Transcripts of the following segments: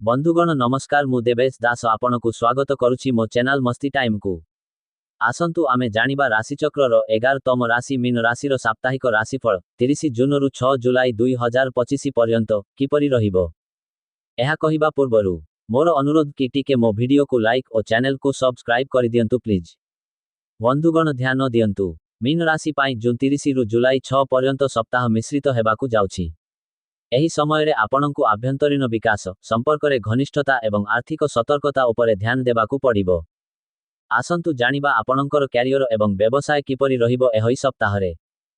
बंधुगण नमस्कार मु देवेश दास आपनकु स्वागत करुछि मो चैनल मस्ती टाइम को। आसंतु आमे जानिबा राशिचक्र रो 11तम राशि मीन राशि रो साप्ताहिक राशिफल 30 जून रु 6 जुलाई 2025 पर्यंत किपरि रहिबो। एहा कहिबा पूर्वरु मोर अनुरोध कि टिके मो वीडियो को लाइक और चैनल को सब्सक्राइब करि दियंतु प्लीज। बंधुगण ध्यान दियंतु मीन राशि पाई जून 30 रु जुलाई 6 पर्यंत सप्ताह मिश्रित हेबाकु जाउछि। एही समय रे आपनकु आभ्यंतरीण विकास संपर्क रे घनिष्ठता एवं आर्थिक सतर्कता उपरे ध्यान देबाकु पड़िबो। आसंतु जानिबा आपनकर कैरियर एवं व्यवसाय किपरि रहिबो एही सप्ताह रे।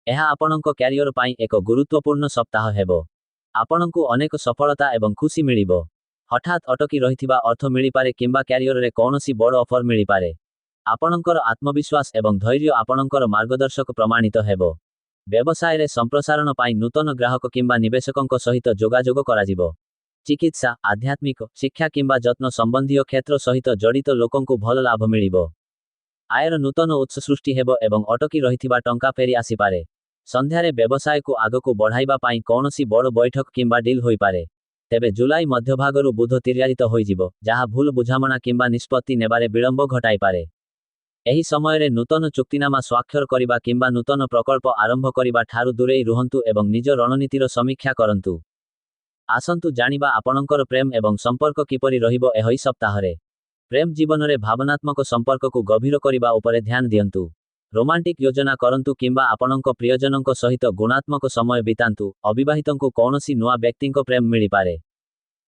एहा आपनक कैरियर पाई एक गुरुत्वपूर्ण सप्ताह हेबो। आपनकु अनेक सफलता एवं खुशी मिलिबो। हठात अटकी रहिथिबा अर्थ मिली पारे किंबा कैरियर रे कोनोसी बड़ ऑफर मिली पारे। आपनकर आत्मविश्वास एवं धैर्य आपनकर मार्गदर्शक प्रमाणित हेबो। व्यवसाय रे संप्रसारण पाई नूतन ग्राहक किंबा निवेशकंक सहित जोगाजोग कराजिबो। चिकित्सा आध्यात्मिक शिक्षा किंबा जत्न संबंधी क्षेत्र सहित जड़ित लोकंकु भल लाभ मिलिबो। आयर नूतन उत्स सृष्टि हेबो एवं अटकी रहिथिबा टंका फेरी आसी पारे। संध्यारे व्यवसाय को आगकु बढ़ाइबा पाई कोनोसी बड़ बैठक किंबा डील होई पारे। तेबे जुलाई मध्यभागरु बुध तिर्यारित होइजिबो जहा भूल बुझामणा किंबा निष्पत्ति नेबारे विलंब घटाई पारे। एही समय रे नूतन चुक्तिनामा स्वाक्षर करिबा किंबा नूतन प्रकल्प आरंभ करिबा ठारु दूरेई रुहंतु एवं निज रणनीतिर समीक्षा करंतु। आसंतु जानिबा आपनकर प्रेम एवं संपर्क किपरि रहिबो एही सप्ताह रे। प्रेम जीवन रे भावनात्मक संपर्क को गभीर करिबा उपरे ध्यान दियंतु। रोमांटिक योजना करंतु किंबा आपनक प्रियजनक सहित गुणात्मक समय बितांतु। अविवाहितंकु कोनोसी नुआ व्यक्तिंक प्रेम मिली पारे।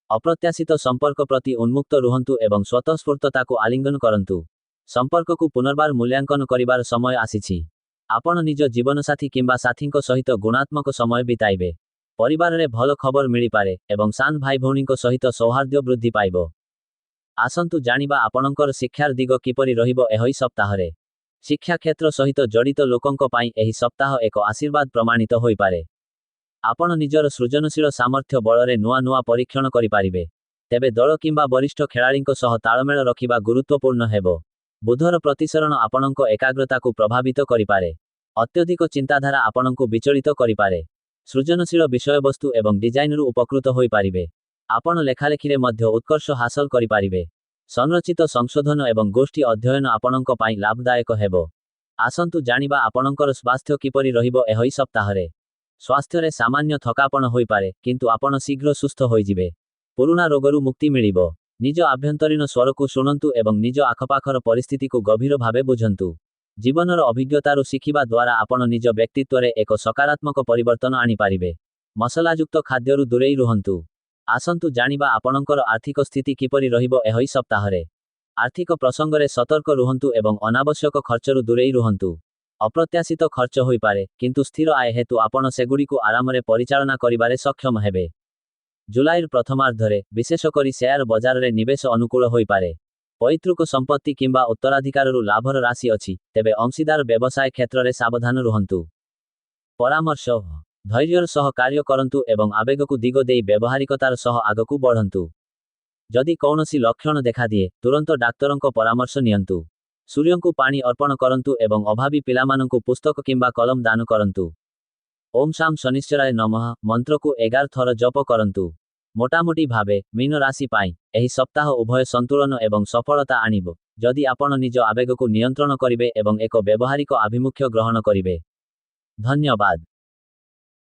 अप्रत्याशित संपर्क प्रति उन्मुक्त रुहंतु एवं स्वतःस्फूर्तता को आलिंगन करंतु। संपर्क को पुनर्बार मूल्यांकन करिबार समय आसीछि। आपण निज जीवनसाथी किंबा साथींक सहित गुणात्मक समय बिताइबे। परिवार रे भल खबर मिली पारे एवं सान भाई भौणींक सहित सौहार्द्य वृद्धि पाइबो। आसंतु जानिबा आपनकर शिक्षार दिग किपरि रहिबो एही सप्ताह रे। शिक्षा क्षेत्र सहित जड़ित लोकंक पाई एही सप्ताह एक आशीर्वाद प्रमाणित होई पारे। आपण निजर सृजनशील सामर्थ्य बलरे नुआ नुआ परीक्षण करि पारिबे। तेबे दल किंबा वरिष्ठ खेलाड़ींक सह ताळमेळ रखिबा गुरुत्वपूर्ण हेबो। बुधर प्रतिसरण आपनक एकाग्रता को प्रभावित करिपारे। अत्यधिक चिंताधारा आपनक विचलित करिपारे। सृजनशील विषयवस्तु एवं डिजाइन रु उपकृत होई पारिबे। आपण लेखालेखी रे मध्य उत्कर्ष हासिल करिपारिबे। संरचित संशोधन एवं गोष्ठी अध्ययन आपनक पाई लाभदायक हेबो। आसंतु जानिबा आपनकर स्वास्थ्य किपरि रहिबो एही सप्ताह रे। स्वास्थ्य रे सामान्य थकापन होई पारे किंतु आपण शीघ्र सुस्थ होई जिबे। पुराना रोगरु मुक्ति मिलिबो। निज आभ्यंतरीण स्वर को शुणंतु एवं निज आखपाखर परिस्थिति को गभीर भावे बुझंतु। जीवनर अभिज्ञतारु शिखिबा द्वारा आपण निज व्यक्तित्व रे एक सकारात्मक परिवर्तन आनी पारिबे। मसलायुक्त खाद्यरु दूरेई रुहंतु। आसंतु जानिबा आपणकर आर्थिक स्थिति किपरि रहिबो एही सप्ताह रे। आर्थिक प्रसंग रे सतर्क रुहंतु एवं अनावश्यक खर्चरु दूरेई रुहंतु। अप्रत्याशित खर्च होई पारे किंतु स्थिर आय हेतु आपण सेगुडी को आराम रे परिचालना करिबारे सक्षम हेबे। जुलाईर प्रथमार्धरे विशेषकरी शेयर बजार रे निवेश अनुकूल होई पारे। पैतृक संपत्ति किंबा उत्तराधिकाररु लाभर राशि अछि तेबे अंशीदार व्यवसाय क्षेत्र रे सावधान रुहंतु। परामर्श धैर्यर सह कार्य करंतु एवं आवेगकु दिग देई व्यवहारिकतार सह आगकु बढ़ंतु। जदि कौनसी लक्षण देखा दिए तुरंत डाक्तरंक परामर्श नियंतु। सूर्यंकु पानी अर्पण करंतु एवं अभावी पिलामानंकु पुस्तक किंबा कलम दान करंतु। ओम शाम शनिश्चराय नमः मंत्र को 11 थर जप करंतु। मोटामोटी भावे मीन राशि पाई एही सप्ताह उभय संतुलन एवं सफलता आनिबो जदि आपण निज आवेग को नियंत्रण करिवे एवं एक व्यवहारिक आभिमुख्य ग्रहण करिवे। धन्यवाद।